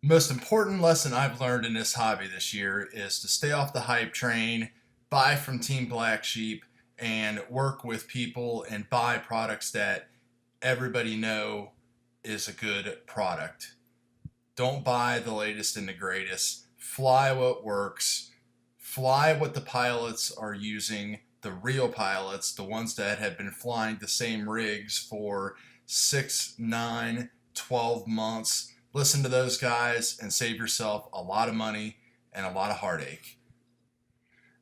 Most important lesson I've learned in this hobby this year is to stay off the hype train, buy from Team Black Sheep, and work with people and buy products that everybody know is a good product. Don't buy the latest and the greatest. Fly what works. Fly what the pilots are using, the real pilots, the ones that have been flying the same rigs for 6, 9, 12 months. Listen to those guys and save yourself a lot of money and a lot of heartache.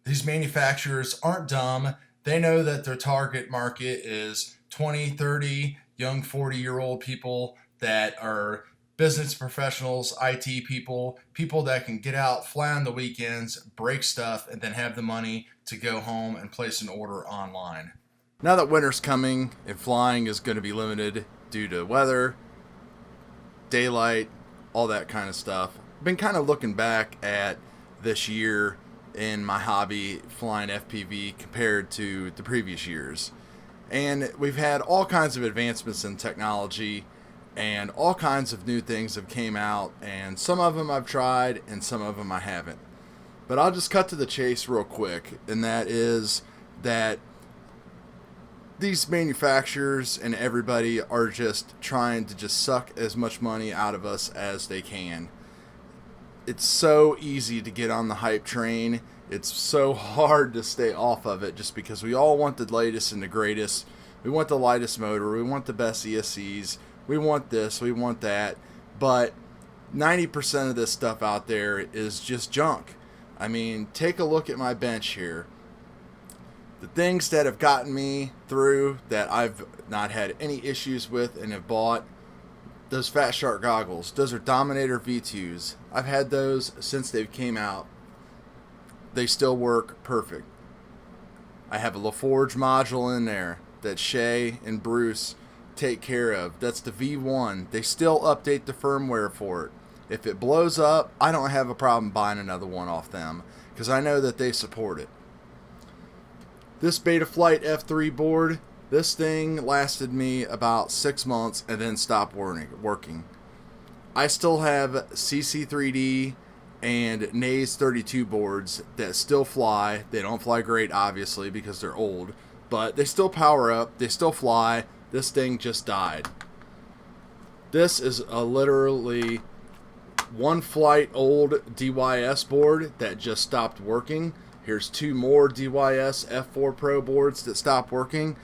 These manufacturers aren't dumb. They know that their target market is 20, 30, young 40-year-old people that are business professionals, IT people, people that can get out, fly on the weekends, break stuff, and then have the money to go home and place an order online. Now that winter's coming and flying is going to be limited due to weather, daylight, all that kind of stuff, I've been kind of looking back at this year in my hobby flying FPV compared to the previous years. And we've had all kinds of advancements in technology and all kinds of new things have came out, and some of them I've tried and some of them I haven't. But I'll just cut to the chase real quick, and that is that these manufacturers and everybody are just trying to just suck as much money out of us as they can. It's so easy to get on the hype train. It's so hard to stay off of it just because we all want the latest and the greatest. We want the lightest motor. We want the best ESCs. We want this. We want that. But 90% of this stuff out there is just junk. I mean, take a look at my bench here. The things that have gotten me through that I've not had any issues with and have bought, those Fat Shark goggles. Those are Dominator V2s. I've had those since they came out. They still work perfect. I have a LaForge module in there that Shay and Bruce take care of. That's the V1. They still update the firmware for it. If it blows up, I don't have a problem buying another one off them because I know that they support it. This Betaflight F3 board, this thing lasted me about 6 months and then stopped working. I still have CC3D and Naze 32 boards that still fly. They don't fly great, obviously, because they're old, but they still power up. They still fly. This thing just died. This is a literally one flight old DYS board that just stopped working. Here's 2 more DYS F4 Pro boards that stopped working.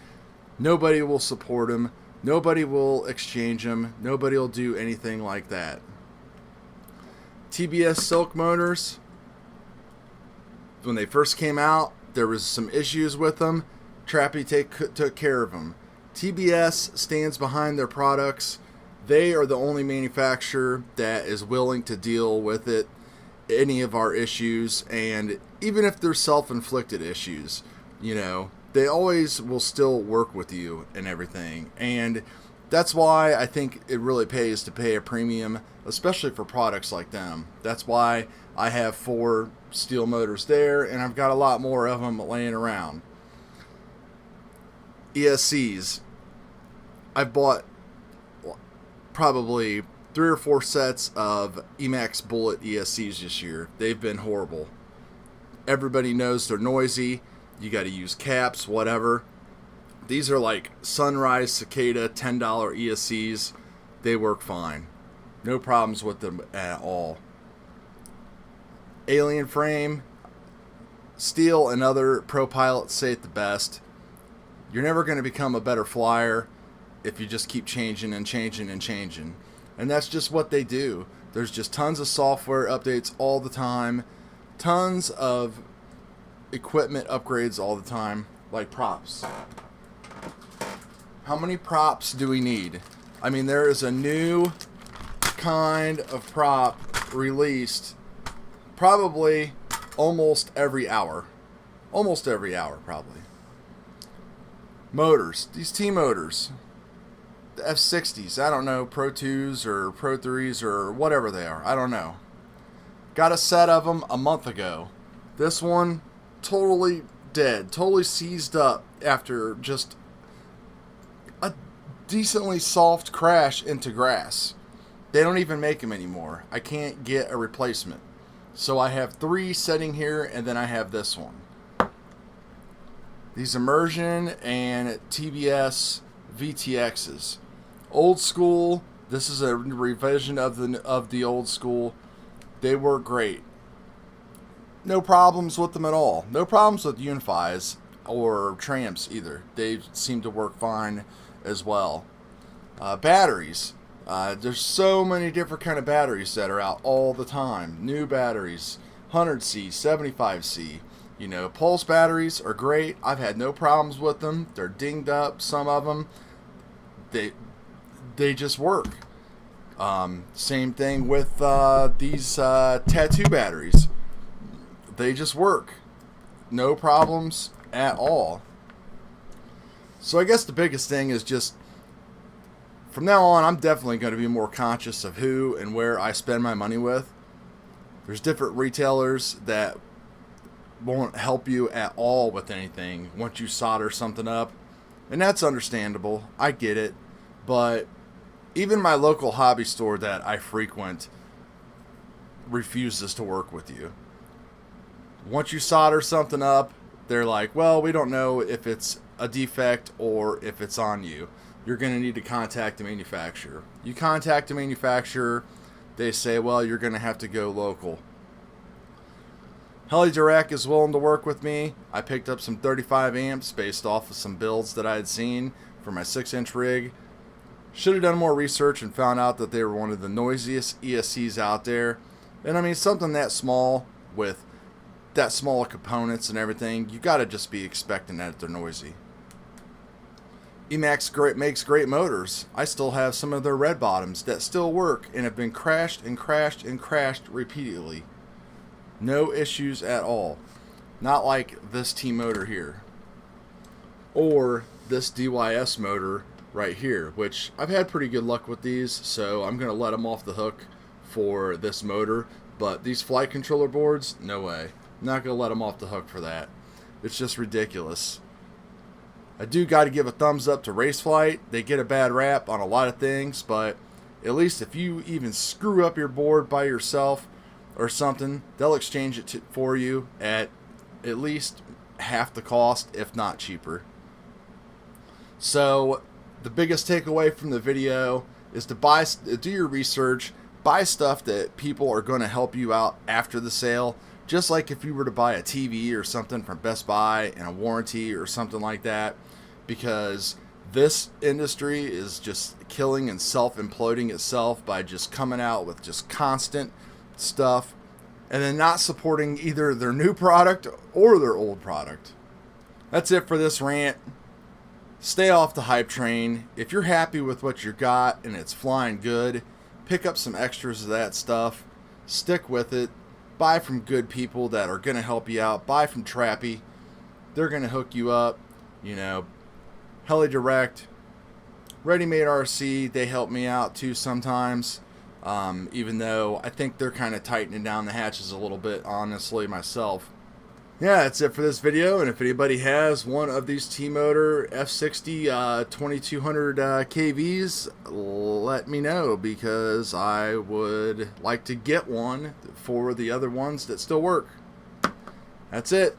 Nobody will support them. Nobody will exchange them. Nobody will do anything like that. TBS Silk motors, when they first came out, there was some issues with them. Trappy took care of them. TBS stands behind their products. They are the only manufacturer that is willing to deal with it, any of our issues, and even if they're self-inflicted issues, you know, they always will still work with you and everything. And that's why I think it really pays to pay a premium, especially for products like them. That's why I have 4 steel motors there, and I've got a lot more of them laying around. ESCs. I've bought probably 3 or 4 sets of Emax Bullet ESCs this year. They've been horrible. Everybody knows they're noisy. You got to use caps, whatever. These are like Sunrise Cicada $10 ESCs. They work fine. No problems with them at all. Alien frame. Steel and other pro pilots say it the best. You're never going to become a better flyer if you just keep changing and changing and changing. And that's just what they do. There's just tons of software updates all the time. Tons of equipment upgrades all the time. Like props. How many props do we need? I mean, there is a new kind of prop released probably almost every hour. Almost every hour, probably. Motors. These T-motors. The F60s. I don't know. Pro 2s or Pro 3s or whatever they are. I don't know. Got a set of them a month ago. This one, totally dead. Totally seized up after just a decently soft crash into grass. They don't even make them anymore. I can't get a replacement. So I have 3 sitting here, and then I have this one. These Immersion and TBS VTXs. Old school. This is a revision of the old school. They work great. No problems with them at all. No problems with Unifies or Tramps either. They seem to work fine as well. Batteries. There's so many different kind of batteries that are out all the time. New batteries, 100C, 75C. You know, pulse batteries are great. I've had no problems with them. They're dinged up, some of them. They just work. Same thing with these tattoo batteries. They just work. No problems at all. So I guess the biggest thing is just, from now on, I'm definitely going to be more conscious of who and where I spend my money with. There's different retailers that won't help you at all with anything once you solder something up. And that's understandable. I get it. But even my local hobby store that I frequent refuses to work with you. Once you solder something up, they're like, well, we don't know if it's a defect or if it's on you. You're going to need to contact the manufacturer. You contact the manufacturer, they say, well, you're going to have to go local. HeliDirect is willing to work with me. I picked up some 35 amps based off of some builds that I had seen for my 6-inch rig. Should have done more research and found out that they were one of the noisiest ESCs out there. And I mean, something that small with that small components and everything, you got to just be expecting that they're noisy. Emax makes great motors. I still have some of their red bottoms that still work and have been crashed and crashed and crashed repeatedly. No issues at all. Not like this T motor here. Or this DYS motor right here, which I've had pretty good luck with these, so I'm going to let them off the hook for this motor. But these flight controller boards, no way. Not going to let them off the hook for that. It's just ridiculous. I do got to give a thumbs up to Raceflight. They get a bad rap on a lot of things, but at least if you even screw up your board by yourself or something, they'll exchange it for you at least half the cost, if not cheaper. So the biggest takeaway from the video is to do your research, buy stuff that people are going to help you out after the sale. Just like if you were to buy a TV or something from Best Buy and a warranty or something like that, because this industry is just killing and self-imploding itself by just coming out with just constant stuff and then not supporting either their new product or their old product. That's it for this rant. Stay off the hype train. If you're happy with what you got and it's flying good, pick up some extras of that stuff. Stick with it. Buy from good people that are going to help you out. Buy from Trappy. They're going to hook you up. You know, HeliDirect, Ready Made RC, they help me out too sometimes. Even though I think they're kind of tightening down the hatches a little bit, honestly, myself. Yeah, that's it for this video. And if anybody has one of these T-Motor F60 2200 KVs, let me know, because I would like to get one for the other ones that still work. That's it.